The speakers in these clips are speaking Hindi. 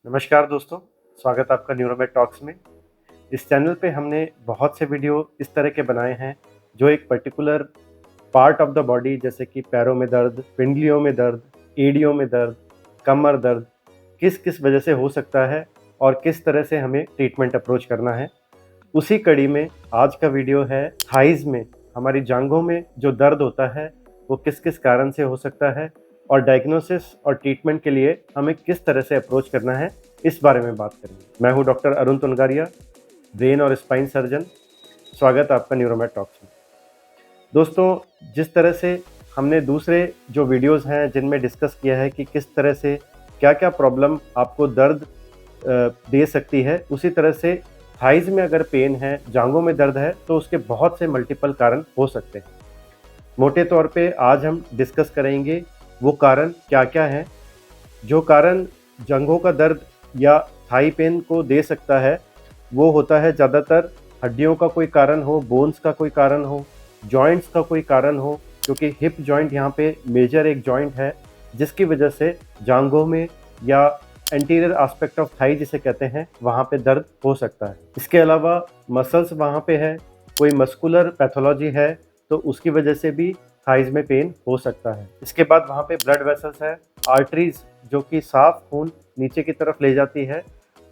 नमस्कार दोस्तों, स्वागत है आपका न्यूरोमेड टॉक्स में। इस चैनल पे हमने बहुत से वीडियो इस तरह के बनाए हैं जो एक particular part of the body जैसे कि पैरों में दर्द, पिंडलियों में दर्द, एड़ियों में दर्द, कमर दर्द किस किस वजह से हो सकता है और किस तरह से हमें ट्रीटमेंट अप्रोच करना है। उसी कड़ी में आज का वीडियो है थाइज़ में, हमारी जांघों में जो दर्द होता है वो किस किस कारण से हो सकता है और डायग्नोसिस और ट्रीटमेंट के लिए हमें किस तरह से अप्रोच करना है, इस बारे में बात करेंगे। मैं हूं डॉक्टर अरुण तुनगारिया, ब्रेन और स्पाइन सर्जन। स्वागत है आपका न्यूरोमेड टॉक्स में। दोस्तों, जिस तरह से हमने दूसरे जो वीडियोस हैं जिनमें डिस्कस किया है कि किस तरह से क्या क्या प्रॉब्लम आपको दर्द दे सकती है, उसी तरह से थाइज़ में अगर पेन है, जांघों में दर्द है, तो उसके बहुत से मल्टीपल कारण हो सकते हैं। मोटे तौर पे आज हम डिस्कस करेंगे वो कारण क्या क्या हैं। जो कारण जांघों का दर्द या थाई पेन को दे सकता है वो होता है ज़्यादातर हड्डियों का कोई कारण हो, बोन्स का कोई कारण हो, जॉइंट्स का कोई कारण हो, क्योंकि हिप जॉइंट यहाँ पे मेजर एक जॉइंट है जिसकी वजह से जांघों में या एंटीरियर एस्पेक्ट ऑफ थाई जिसे कहते हैं वहाँ पे दर्द हो सकता है। इसके अलावा मसल्स वहाँ पे है, कोई मस्कुलर पैथोलॉजी है तो उसकी वजह से भी थाइज में पेन हो सकता है। इसके बाद वहाँ पे ब्लड वेसल्स है, आर्टरीज जो कि साफ खून नीचे की तरफ ले जाती है,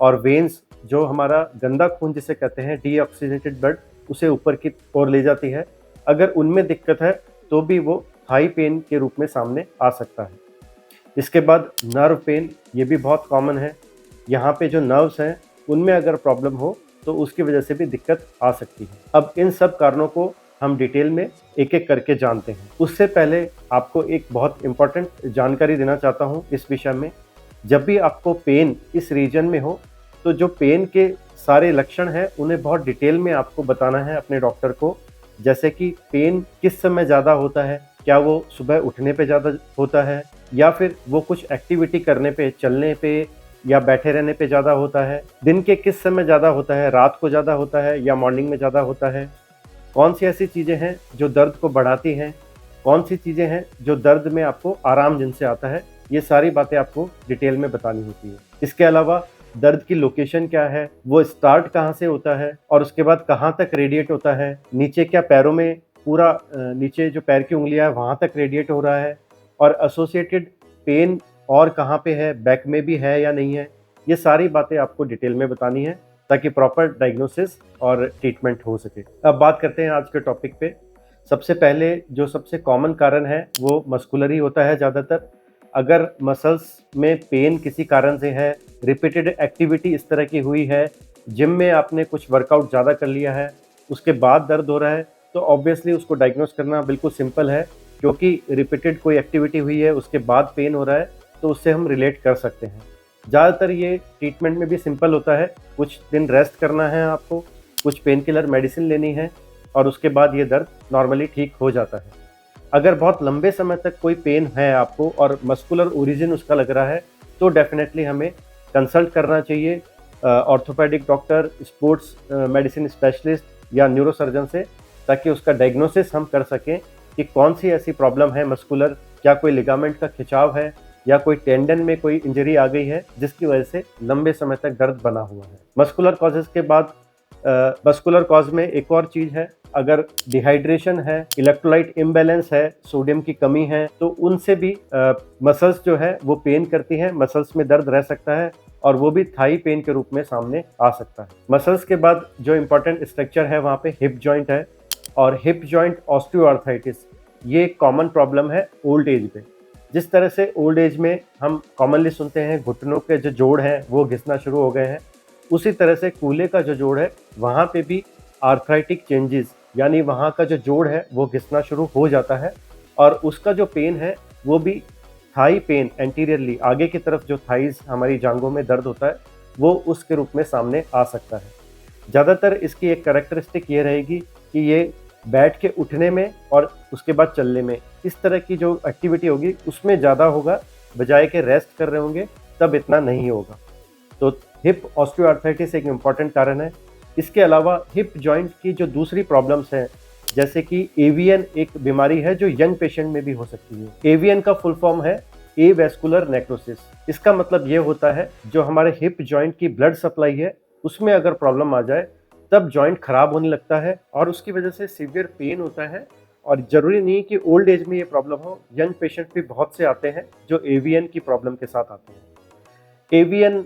और वेन्स जो हमारा गंदा खून जिसे कहते हैं डीऑक्सीजनेटेड ब्लड उसे ऊपर की ओर ले जाती है। अगर उनमें दिक्कत है तो भी वो थाई पेन के रूप में सामने आ सकता है। इसके बाद नर्व पेन, ये भी बहुत कॉमन है। यहाँ पे जो नर्व्स हैं उनमें अगर प्रॉब्लम हो तो उसकी वजह से भी दिक्कत आ सकती है। अब इन सब कारणों को हम डिटेल में एक एक करके जानते हैं। उससे पहले आपको एक बहुत इम्पॉर्टेंट जानकारी देना चाहता हूँ इस विषय में। जब भी आपको पेन इस रीजन में हो तो जो पेन के सारे लक्षण हैं उन्हें बहुत डिटेल में आपको बताना है अपने डॉक्टर को। जैसे कि पेन किस समय ज़्यादा होता है, क्या वो सुबह उठने पे ज़्यादा होता है या फिर वो कुछ एक्टिविटी करने पे, चलने पे या बैठे रहने पे ज़्यादा होता है, दिन के किस समय ज़्यादा होता है, रात को ज़्यादा होता है या मॉर्निंग में ज़्यादा होता है, कौन सी ऐसी चीज़ें हैं जो दर्द को बढ़ाती हैं, कौन सी चीज़ें हैं जो दर्द में आपको आराम जिनसे आता है, ये सारी बातें आपको डिटेल में बतानी होती है। इसके अलावा दर्द की लोकेशन क्या है, वो स्टार्ट कहाँ से होता है और उसके बाद कहाँ तक रेडिएट होता है, नीचे क्या पैरों में पूरा नीचे जो पैर की उंगलियां है वहाँ तक रेडिएट हो रहा है, और एसोसिएटेड पेन और कहाँ पे है, बैक में भी है या नहीं है, ये सारी बातें आपको डिटेल में बतानी है ताकि प्रॉपर डायग्नोसिस और ट्रीटमेंट हो सके। अब बात करते हैं आज के टॉपिक पे। सबसे पहले जो सबसे कॉमन कारण है वो मस्कुलर ही होता है ज़्यादातर। अगर मसल्स में पेन किसी कारण से है, रिपीटेड एक्टिविटी इस तरह की हुई है, जिम में आपने कुछ वर्कआउट ज़्यादा कर लिया है, उसके बाद दर्द हो रहा है, तो ऑब्वियसली उसको डायग्नोस करना बिल्कुल सिंपल है, क्योंकि रिपीटेड कोई एक्टिविटी हुई है उसके बाद पेन हो रहा है तो उससे हम रिलेट कर सकते हैं। ज़्यादातर ये ट्रीटमेंट में भी सिंपल होता है, कुछ दिन रेस्ट करना है आपको, कुछ पेन किलर मेडिसिन लेनी है और उसके बाद ये दर्द नॉर्मली ठीक हो जाता है। अगर बहुत लंबे समय तक कोई पेन है आपको और मस्कुलर ओरिजिन उसका लग रहा है तो डेफिनेटली हमें कंसल्ट करना चाहिए orthopaedic doctor, sports medicine specialist या न्यूरोसर्जन से, ताकि उसका डायग्नोसिस हम कर सकें कि कौन सी ऐसी प्रॉब्लम है मस्कुलर, क्या कोई लिगामेंट का खिंचाव है या कोई टेंडन में कोई इंजरी आ गई है जिसकी वजह से लंबे समय तक दर्द बना हुआ है। मस्कुलर कॉजेज़ के बाद मस्कुलर कॉज में एक और चीज़ है, अगर डिहाइड्रेशन है, इलेक्ट्रोलाइट इम्बैलेंस है, सोडियम की कमी है, तो उनसे भी मसल्स जो है वो पेन करती हैं, मसल्स में दर्द रह सकता है और वो भी थाई पेन के रूप में सामने आ सकता है। मसल्स के बाद जो इम्पोर्टेंट स्ट्रक्चर है वहाँ पे हिप जॉइंट है, और हिप जॉइंट ऑस्टियोआर्थराइटिस ये एक कॉमन प्रॉब्लम है ओल्ड एज में। जिस तरह से ओल्ड एज में हम कॉमनली सुनते हैं घुटनों के जो जोड़ हैं वो घिसना शुरू हो गए हैं, उसी तरह से कूल्हे का जो जोड़ है वहाँ पे भी आर्थराइटिक चेंजेस, यानी वहाँ का जो जोड़ है वो घिसना शुरू हो जाता है, और उसका जो पेन है वो भी थाई पेन, एंटीरियरली आगे की तरफ जो थाइज हमारी जांघों में दर्द होता है वो उसके रूप में सामने आ सकता है। ज़्यादातर इसकी एक कैरेक्टरिस्टिक ये रहेगी कि ये बैठ के उठने में और उसके बाद चलने में, इस तरह की जो एक्टिविटी होगी उसमें ज़्यादा होगा, बजाय के रेस्ट कर रहे होंगे तब इतना नहीं होगा। तो हिप ऑस्टियोआर्थराइटिस एक इम्पॉर्टेंट कारण है। इसके अलावा हिप जॉइंट की जो दूसरी प्रॉब्लम्स हैं, जैसे कि एवीएन एक बीमारी है जो यंग पेशेंट में भी हो सकती है। एवीएन का फुल फॉर्म है एवेस्कुलर नेक्रोसिस। इसका मतलब ये होता है जो हमारे हिप जॉइंट की ब्लड सप्लाई है उसमें अगर प्रॉब्लम आ जाए तब जॉइंट खराब होने लगता है और उसकी वजह से सीवियर पेन होता है। और जरूरी नहीं कि ओल्ड एज में ये प्रॉब्लम हो, यंग पेशेंट भी बहुत से आते हैं जो एवीएन की प्रॉब्लम के साथ आते हैं। एवीएन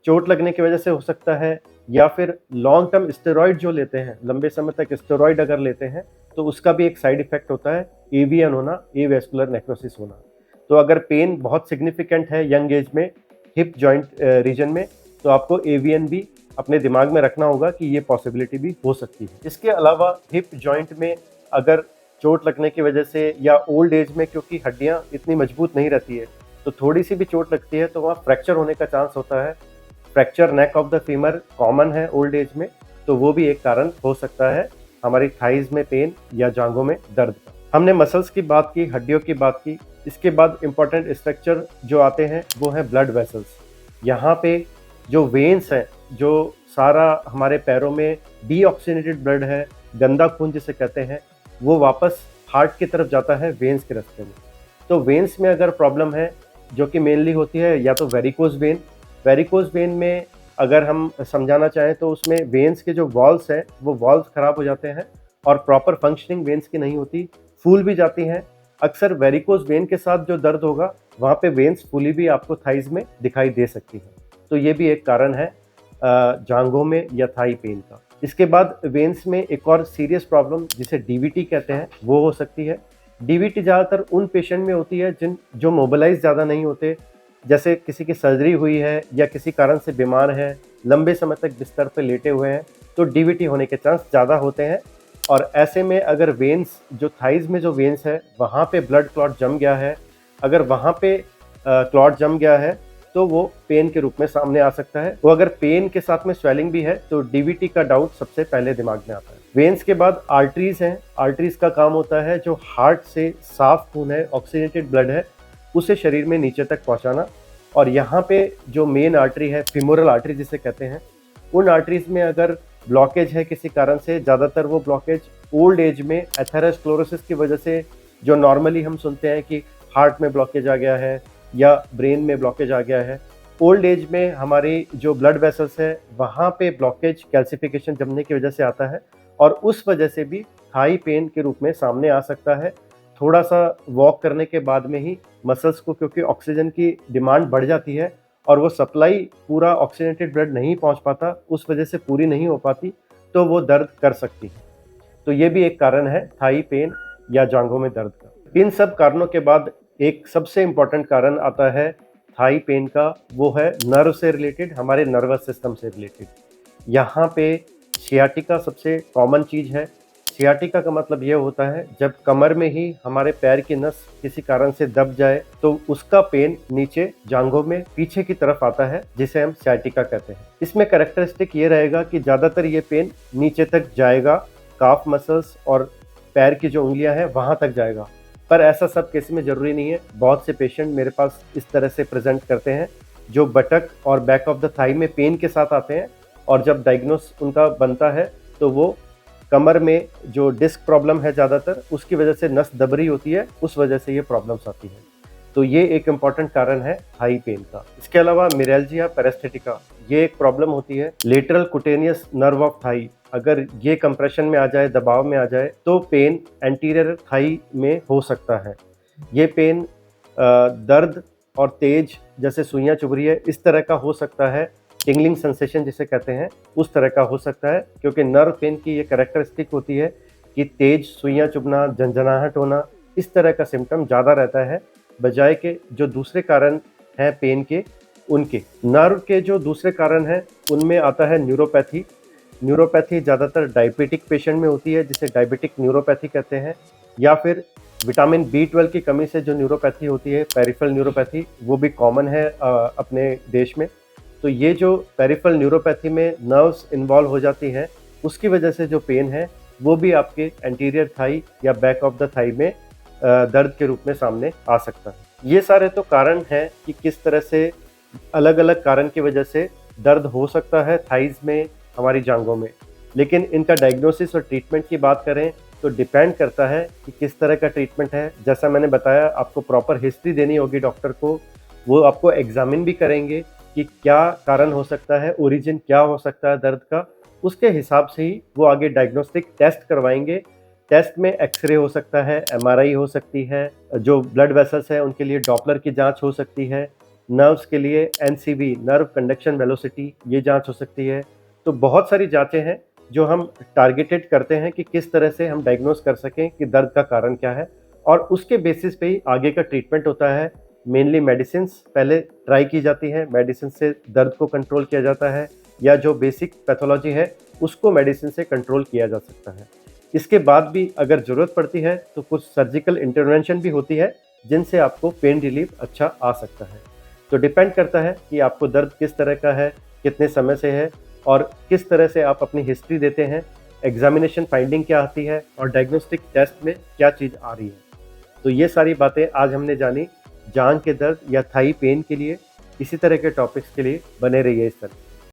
चोट लगने की वजह से हो सकता है या फिर लॉन्ग टर्म स्टेरॉइड जो लेते हैं, लंबे समय तक स्टेरॉइड अगर लेते हैं तो उसका भी एक साइड इफेक्ट होता है एवीएन होना, एवेस्कुलर नेक्रोसिस होना। तो अगर पेन बहुत सिग्निफिकेंट है यंग एज में हिप जॉइंट रीजन में तो आपको एवीएन भी अपने दिमाग में रखना होगा कि ये पॉसिबिलिटी भी हो सकती है। इसके अलावा हिप जॉइंट में अगर चोट लगने की वजह से या ओल्ड एज में, क्योंकि हड्डियां इतनी मजबूत नहीं रहती है तो थोड़ी सी भी चोट लगती है तो वहाँ फ्रैक्चर होने का चांस होता है। Fracture neck of the femur common है ओल्ड एज में, तो वो भी एक कारण हो सकता है हमारी थाइज में पेन या जांघों में दर्द का। हमने मसल्स की बात की, हड्डियों की बात की। इसके बाद इंपॉर्टेंट स्ट्रक्चर जो आते हैं वो है ब्लड वेसल्स। यहाँ पे जो वेन्स हैं, जो सारा हमारे पैरों में डीऑक्सीनेटेड ब्लड है, गंदा खून जिसे कहते हैं, वो वापस हार्ट की तरफ जाता है वेन्स के रास्ते में। तो वेन्स में अगर प्रॉब्लम है जो कि मेनली होती है या तो वेरिकोज वेन में अगर हम समझाना चाहें तो उसमें वेन्स के जो वॉल्स हैं वो वॉल्स खराब हो जाते हैं और प्रॉपर फंक्शनिंग वेन्स की नहीं होती, फूल भी जाती हैं। अक्सर वेरिकोज वेन के साथ जो दर्द होगा वहाँ पे वेन्स फूली भी आपको थाइज में दिखाई दे सकती है। तो ये भी एक कारण है जांघों में या थाई पेन का। इसके बाद वेन्स में एक और सीरियस प्रॉब्लम जिसे डीवीटी कहते हैं वो हो सकती है। डीवीटी ज़्यादातर उन पेशेंट में होती है जो मोबिलाइज ज़्यादा नहीं होते, जैसे किसी की सर्जरी हुई है या किसी कारण से बीमार है, लंबे समय तक बिस्तर पर लेटे हुए हैं, तो डीवीटी होने के चांस ज़्यादा होते हैं। और ऐसे में अगर वेन्स जो थाइज में जो वेन्स है वहाँ पे ब्लड क्लॉट जम गया है, अगर वहाँ पे क्लॉट जम गया है तो वो पेन के रूप में सामने आ सकता है। वो अगर पेन के साथ में स्वेलिंग भी है तो डीवीटी का डाउट सबसे पहले दिमाग में आता है। वेन्स के बाद आर्टरीज हैं। आर्टरीज का काम होता है जो हार्ट से साफ खून है, ऑक्सीजनेटेड ब्लड है, उसे शरीर में नीचे तक पहुंचाना। और यहाँ पे जो मेन आर्टरी है, फीमोरल आर्टरी जिसे कहते हैं, उन आर्टरीज में अगर ब्लॉकेज है किसी कारण से, ज़्यादातर वो ब्लॉकेज ओल्ड एज में एथेरोस्क्लेरोसिस की वजह से, जो नॉर्मली हम सुनते हैं कि हार्ट में ब्लॉकेज आ गया है या ब्रेन में ब्लॉकेज आ गया है, ओल्ड एज में हमारी जो ब्लड वेसल्स है वहाँ पे ब्लॉकेज कैल्सिफिकेशन जमने की वजह से आता है और उस वजह से भी थाई पेन के रूप में सामने आ सकता है। थोड़ा सा वॉक करने के बाद में ही मसल्स को, क्योंकि ऑक्सीजन की डिमांड बढ़ जाती है और वो सप्लाई पूरा ऑक्सीजनेटेड ब्लड नहीं पहुंच पाता, उस वजह से पूरी नहीं हो पाती, तो वो दर्द कर सकती है। तो ये भी एक कारण है थाई पेन या जांघों में दर्द का। इन सब कारणों के बाद एक सबसे इम्पॉर्टेंट कारण आता है थाई पेन का, वो है नर्व से रिलेटेड, हमारे नर्वस सिस्टम से रिलेटेड। यहाँ पे सियाटिका सबसे कॉमन चीज़ है। सियाटिका का मतलब ये होता है जब कमर में ही हमारे पैर की नस किसी कारण से दब जाए तो उसका पेन नीचे जांघों में पीछे की तरफ आता है, जिसे हम सियाटिका कहते हैं। इसमें कैरेक्टरिस्टिक ये रहेगा कि ज़्यादातर ये पेन नीचे तक जाएगा, काफ मसल्स और पैर की जो उंगलियां हैं वहाँ तक जाएगा। पर ऐसा सब केस में ज़रूरी नहीं है। बहुत से पेशेंट मेरे पास इस तरह से प्रेजेंट करते हैं जो बटक और बैक ऑफ द थाई में पेन के साथ आते हैं और जब डायग्नोस उनका बनता है तो वो कमर में जो डिस्क प्रॉब्लम है ज़्यादातर, उसकी वजह से नस दब रही होती है, उस वजह से ये प्रॉब्लम्स आती है। तो ये एक इम्पॉर्टेंट कारण है थाई पेन का। इसके अलावा मिरैल्जिया पैरास्थेटिका, ये एक प्रॉब्लम होती है lateral cutaneous nerve of thigh. अगर ये कंप्रेशन में आ जाए, दबाव में आ जाए, तो पेन एंटीरियर थाई में हो सकता है। ये पेन दर्द और तेज, जैसे सुइयां चुभ रही है, इस तरह का हो सकता है। टिंगलिंग सेंसेशन जिसे कहते हैं, उस तरह का हो सकता है, क्योंकि नर्व पेन की ये कैरेक्टरिस्टिक होती है कि तेज सुइयां चुभना, झंझनाहट होना, इस तरह का सिम्टम ज़्यादा रहता है बजाय के जो दूसरे कारण हैं पेन के उनके। नर्व के जो दूसरे कारण हैं उनमें आता है न्यूरोपैथी। न्यूरोपैथी ज़्यादातर डायबिटिक पेशेंट में होती है, जिसे डायबिटिक न्यूरोपैथी कहते हैं, या फिर विटामिन B12 की कमी से जो न्यूरोपैथी होती है, पेरिफेरल न्यूरोपैथी, वो भी कॉमन है अपने देश में। तो ये जो पेरिफेरल न्यूरोपैथी में नर्व्स इन्वॉल्व हो जाती हैं, उसकी वजह से जो पेन है वो भी आपके एंटीरियर थाई या बैक ऑफ द थाई में दर्द के रूप में सामने आ सकता है। ये सारे तो कारण हैं कि किस तरह से अलग अलग कारण की वजह से दर्द हो सकता है थाइज में, हमारी जांघों में। लेकिन इनका डायग्नोसिस और ट्रीटमेंट की बात करें तो डिपेंड करता है कि किस तरह का ट्रीटमेंट है। जैसा मैंने बताया, आपको प्रॉपर हिस्ट्री देनी होगी डॉक्टर को, वो आपको एग्जामिन भी करेंगे कि क्या कारण हो सकता है, ओरिजिन क्या हो सकता है दर्द का। उसके हिसाब से ही वो आगे डायग्नोस्टिक टेस्ट करवाएंगे। टेस्ट में एक्सरे हो सकता है, एमआरआई हो सकती है, जो ब्लड वेसल्स है उनके लिए डॉपलर की जांच हो सकती है, नर्व्स के लिए एनसीवी, नर्व कंडक्शन वेलोसिटी, ये जांच हो सकती है। तो बहुत सारी जांचें हैं जो हम टारगेटेड करते हैं कि किस तरह से हम डायग्नोस कर सकें कि दर्द का कारण क्या है, और उसके बेसिस पे ही आगे का ट्रीटमेंट होता है। मेनली मेडिसिन पहले ट्राई की जाती है, मेडिसिन से दर्द को कंट्रोल किया जाता है, या जो बेसिक पैथोलॉजी है उसको मेडिसिन से कंट्रोल किया जा सकता है। इसके बाद भी अगर ज़रूरत पड़ती है तो कुछ सर्जिकल इंटरवेंशन भी होती है, जिनसे आपको पेन रिलीफ अच्छा आ सकता है। तो डिपेंड करता है कि आपको दर्द किस तरह का है, कितने समय से है, और किस तरह से आप अपनी हिस्ट्री देते हैं, एग्जामिनेशन फाइंडिंग क्या आती है, और डायग्नोस्टिक टेस्ट में क्या चीज़ आ रही है। तो ये सारी बातें आज हमने जानी जांघ के दर्द या थाई पेन के लिए। इसी तरह के टॉपिक्स के लिए बने रहिए इस तरह।